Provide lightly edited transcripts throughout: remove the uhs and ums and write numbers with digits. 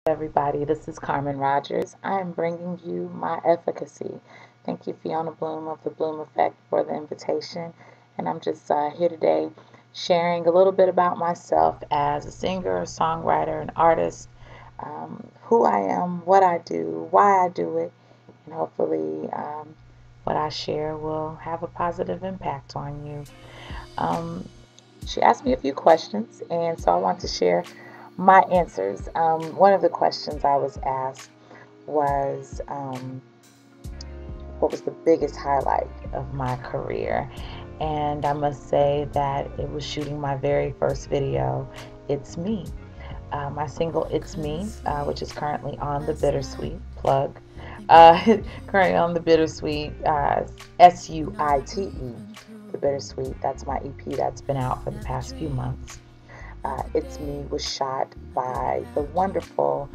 Everybody, this is Carmen Rodgers. I am bringing you my efficacy. Thank you, Fiona Bloom of the Bloom Effect, for the invitation. And I'm just here today sharing a little bit about myself as a singer, songwriter, and artist, who I am, what I do, why I do it, and hopefully what I share will have a positive impact on you. Um, she asked me a few questions, and so I want to share my answers. One of the questions I was asked was, what was the biggest highlight of my career? And I must say that it was shooting my very first video, It's Me. My single, It's Me, which is currently on the Bittersweet plug. Currently on the Bittersweet, SUITE, the Bittersweet. That's my EP that's been out for the past few months. It's Me was shot by the wonderful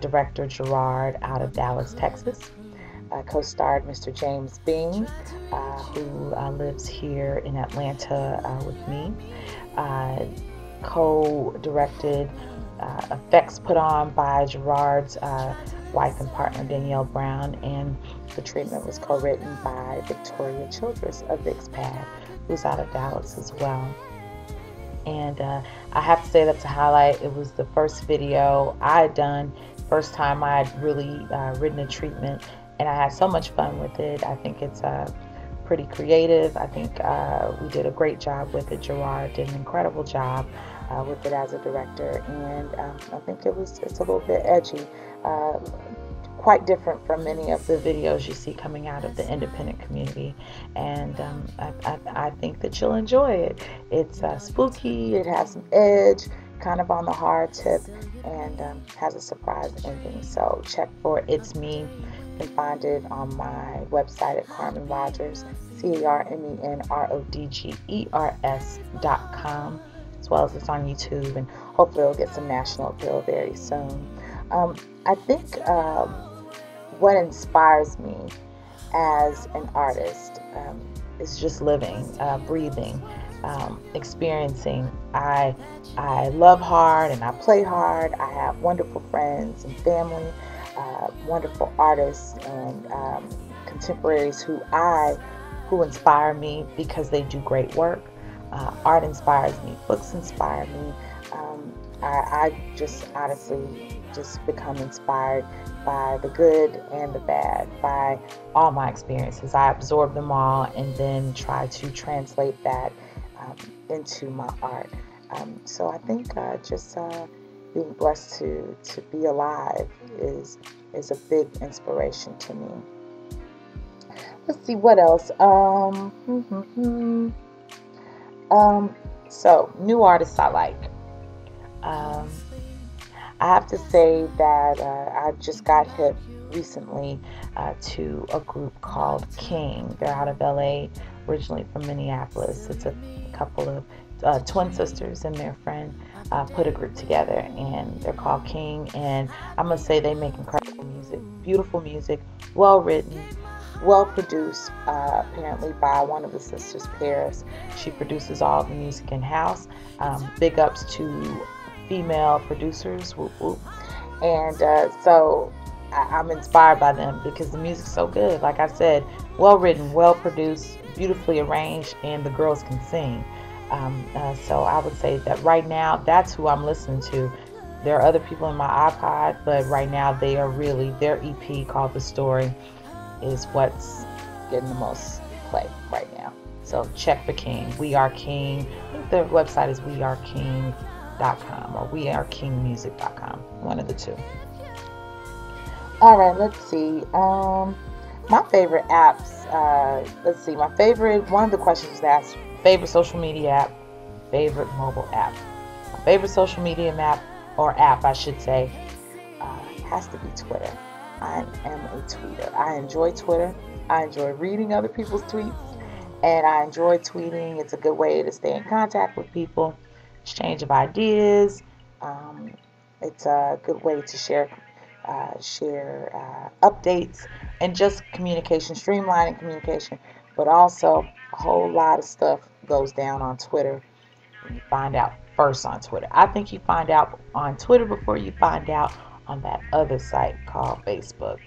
director Gerard out of Dallas, Texas. Co-starred Mr. James Bing, who lives here in Atlanta with me. Co-directed, effects put on by Gerard's wife and partner Danielle Brown, and the treatment was co-written by Victoria Childress of VixPad, who's out of Dallas as well. And I have to say that's a highlight. It was the first video I had done, first time I had really written a treatment, and I had so much fun with it. I think it's pretty creative. I think we did a great job with it. Gerard did an incredible job with it as a director, and I think it's a little bit edgy. Quite different from many of the videos you see coming out of the independent community, and I think that you'll enjoy it. It's spooky, it has some edge, kind of on the hard tip, and has a surprise ending. So check for It's Me. You can find it on my website at Carmen Rodgers, CarmenRodgers.com, as well as it's on YouTube, and hopefully it'll get some national appeal very soon. I think what inspires me as an artist is just living, breathing, experiencing. I love hard and I play hard. I have wonderful friends and family, wonderful artists and contemporaries who inspire me because they do great work. Art inspires me. Books inspire me. I just honestly just become inspired by the good and the bad, by all my experiences. I absorb them all and then try to translate that into my art. So I think just being blessed to be alive is a big inspiration to me. Let's see what else. So new artists I like. I have to say that I just got hip recently to a group called King. They're out of LA, originally from Minneapolis. It's a couple of twin sisters and their friend put a group together, and they're called King. And I must say they make incredible music, beautiful music, well written, well produced, apparently by one of the sisters, Paris. She produces all the music in-house. Big ups to female producers, whoop whoop. And so I'm inspired by them because the music's so good. Like I said, well written, well produced, beautifully arranged, and the girls can sing. So I would say that right now, that's who I'm listening to. There are other people in my iPod, but right now they are really, their EP called The Story is what's getting the most play right now. So check for King. We Are King. I think the website is weareking.com or wearekingmusic.com. One of the two. All right, let's see. My favorite apps. Let's see. My favorite. One of the questions was asked: favorite social media app, favorite mobile app. My favorite social media app, I should say, has to be Twitter. I am a tweeter. I enjoy Twitter. I enjoy reading other people's tweets, and I enjoy tweeting. It's a good way to stay in contact with people, exchange of ideas. It's a good way to share updates and just communication, streamlining communication. But also, a whole lot of stuff goes down on Twitter. You find out first on Twitter. I think you find out on Twitter before you find out on that other site called Facebook.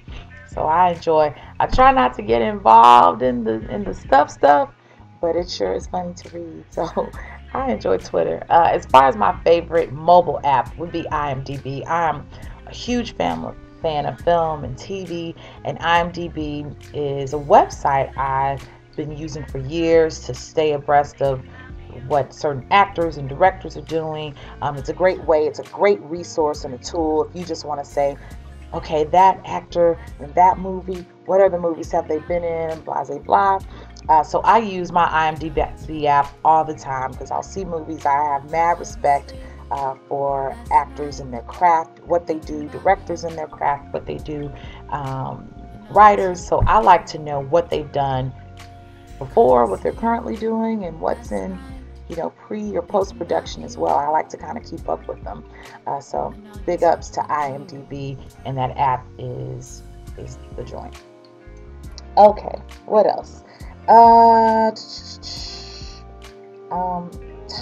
So I try not to get involved in the stuff, but it sure is funny to read. So I enjoy Twitter. As far as my favorite mobile app would be IMDb. I'm a huge fan of film and TV, and IMDb is a website I've been using for years to stay abreast of what certain actors and directors are doing. It's a great way, it's a great resource and a tool if you just want to say, okay, that actor in that movie, what other movies have they been in, blah, blah, blah. So I use my IMDb app all the time because I'll see movies. I have mad respect for actors in their craft, what they do, directors in their craft, what they do, writers. So I like to know what they've done before, what they're currently doing, and what's in pre or post production as well. I like to kind of keep up with them. So big ups to IMDb, and that app is the joint. Okay, what else?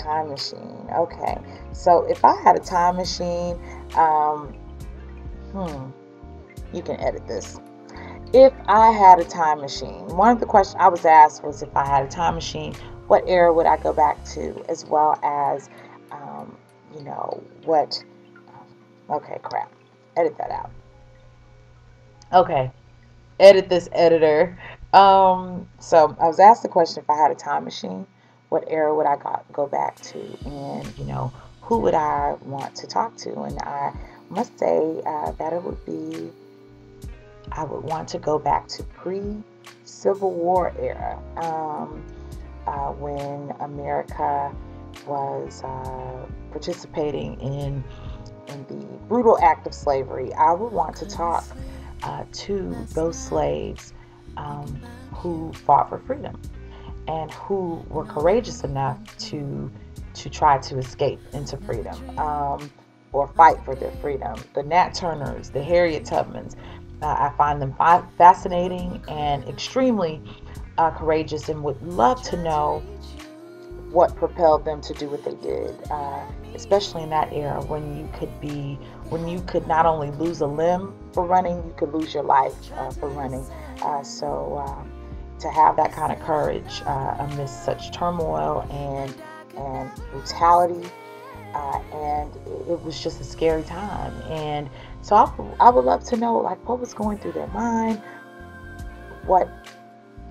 Time machine. Okay, so if I had a time machine, you can edit this. If I had a time machine, one of the questions I was asked was, if I had a time machine, what era would I go back to, as well as, what, okay, crap, edit that out. Okay, edit this, editor. So I was asked the question, if I had a time machine, what era would I go back to, and, who would I want to talk to? And I must say that it would be, I would want to go back to pre-Civil War era, when America was participating in the brutal act of slavery. I would want to talk to those slaves who fought for freedom and who were courageous enough to try to escape into freedom, or fight for their freedom. The Nat Turners, the Harriet Tubmans, I find them fascinating and extremely courageous, and would love to know what propelled them to do what they did, especially in that era when you could not only lose a limb for running, you could lose your life for running. So to have that kind of courage amidst such turmoil and brutality, and it was just a scary time. And so I would love to know, like, what was going through their mind, what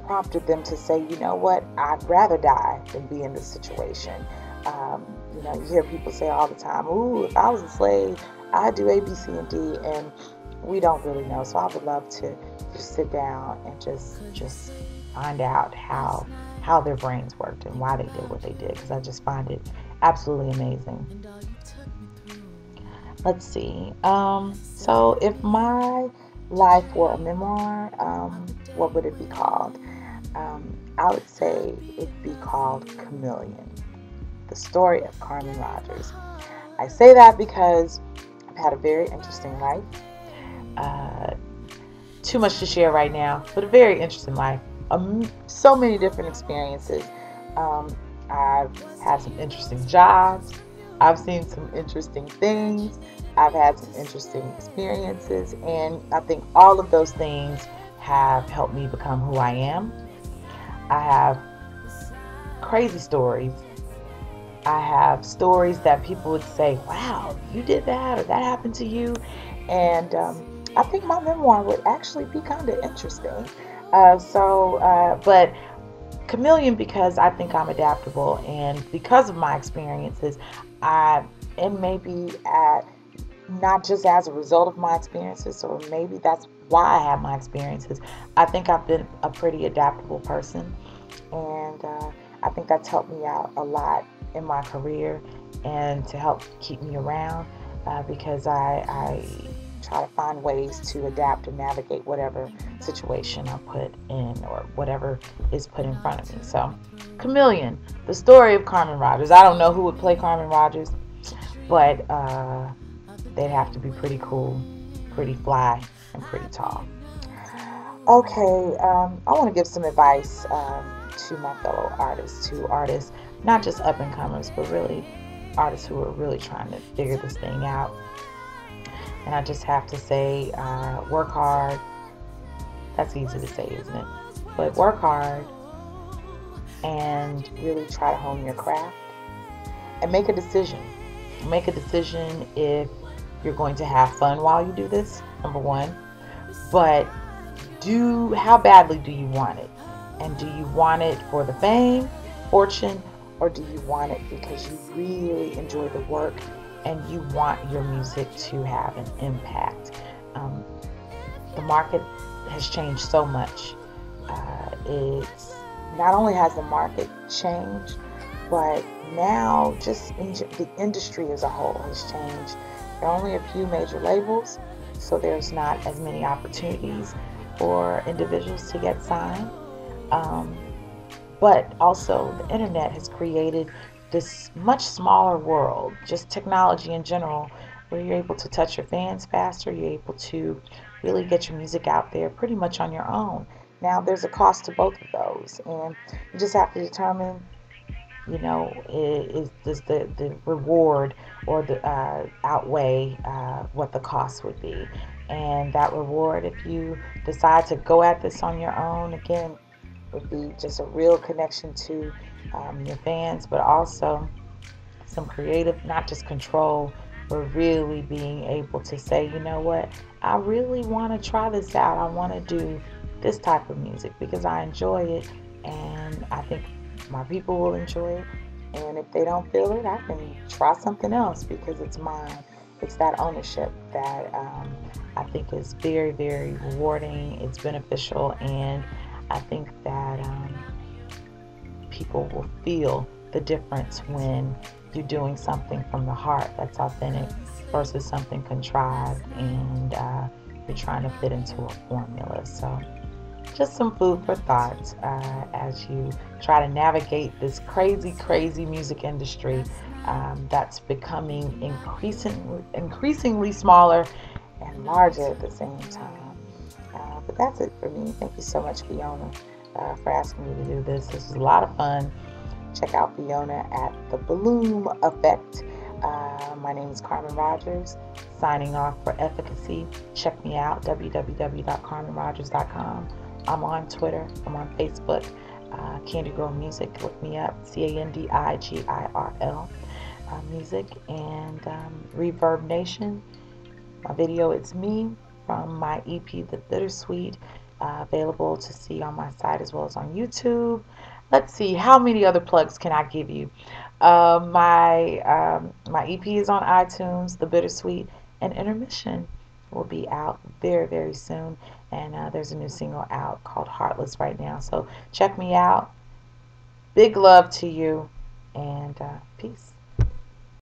prompted them to say, you know what, I'd rather die than be in this situation. You hear people say all the time, ooh, if I was a slave, I'd do A, B, C, and D, and we don't really know. So I would love to just sit down and just find out how their brains worked and why they did what they did, because I just find it absolutely amazing. Let's see. So if my life were a memoir, what would it be called? I would say it'd be called Chameleon, the story of Carmen Rodgers. I say that because I've had a very interesting life. Too much to share right now, but a very interesting life. So many different experiences. I've had some interesting jobs. I've seen some interesting things. I've had some interesting experiences, and I think all of those things have helped me become who I am. I have crazy stories. I have stories that people would say, wow, you did that, or that happened to you. And I think my memoir would actually be kind of interesting. But Chameleon, because I think I'm adaptable, and because of my experiences, and maybe not just as a result of my experiences, or maybe that's why I have my experiences, I think I've been a pretty adaptable person, and I think that's helped me out a lot in my career and to help keep me around, because I try to find ways to adapt and navigate whatever situation I'm put in, or whatever is put in front of me. So, Chameleon, the story of Carmen Rodgers. I don't know who would play Carmen Rodgers, but they'd have to be pretty cool, pretty fly, and pretty tall. Okay, I want to give some advice to my fellow artists, not just up-and-comers, but really artists who are really trying to figure this thing out. And I just have to say, work hard. That's easy to say, isn't it? But work hard and really try to hone your craft and make a decision. Make a decision if you're going to have fun while you do this, number one. But how badly do you want it? And do you want it for the fame, fortune, or do you want it because you really enjoy the work and you want your music to have an impact? The market has changed so much. It's not only has the market changed, but now just the industry as a whole has changed. There are only a few major labels, so there's not as many opportunities for individuals to get signed. But also the internet has created this much smaller world, just technology in general, where you're able to touch your fans faster, you're able to really get your music out there pretty much on your own. Now there's a cost to both of those, and you just have to determine, does the reward or the outweigh what the cost would be. And that reward, if you decide to go at this on your own, again, would be just a real connection to your fans, but also some creative, not just control, but really being able to say, you know what, I really want to try this out. I want to do this type of music because I enjoy it, and I think my people will enjoy it. And if they don't feel it, I can try something else because it's mine. It's that ownership that I think is very, very rewarding. It's beneficial, and I think that people will feel the difference when you're doing something from the heart that's authentic versus something contrived and you're trying to fit into a formula. So just some food for thought as you try to navigate this crazy, crazy music industry that's becoming increasingly smaller and larger at the same time. But that's it for me. Thank you so much, Fiona, for asking me to do this. This was a lot of fun. Check out Fiona at the Bloom Effect. My name is Carmen Rodgers, signing off for Efficacy. Check me out, www.carmenrodgers.com. I'm on Twitter. I'm on Facebook. Candy Girl Music. Look me up. CANDIGIRL Music. And Reverb Nation. My video, It's Me, from my EP, The Bittersweet. Available to see on my site as well as on YouTube. Let's see, how many other plugs can I give you? My EP is on iTunes, The Bittersweet, and Intermission will be out very, very soon. And there's a new single out called Heartless right now. So check me out. Big love to you, and peace.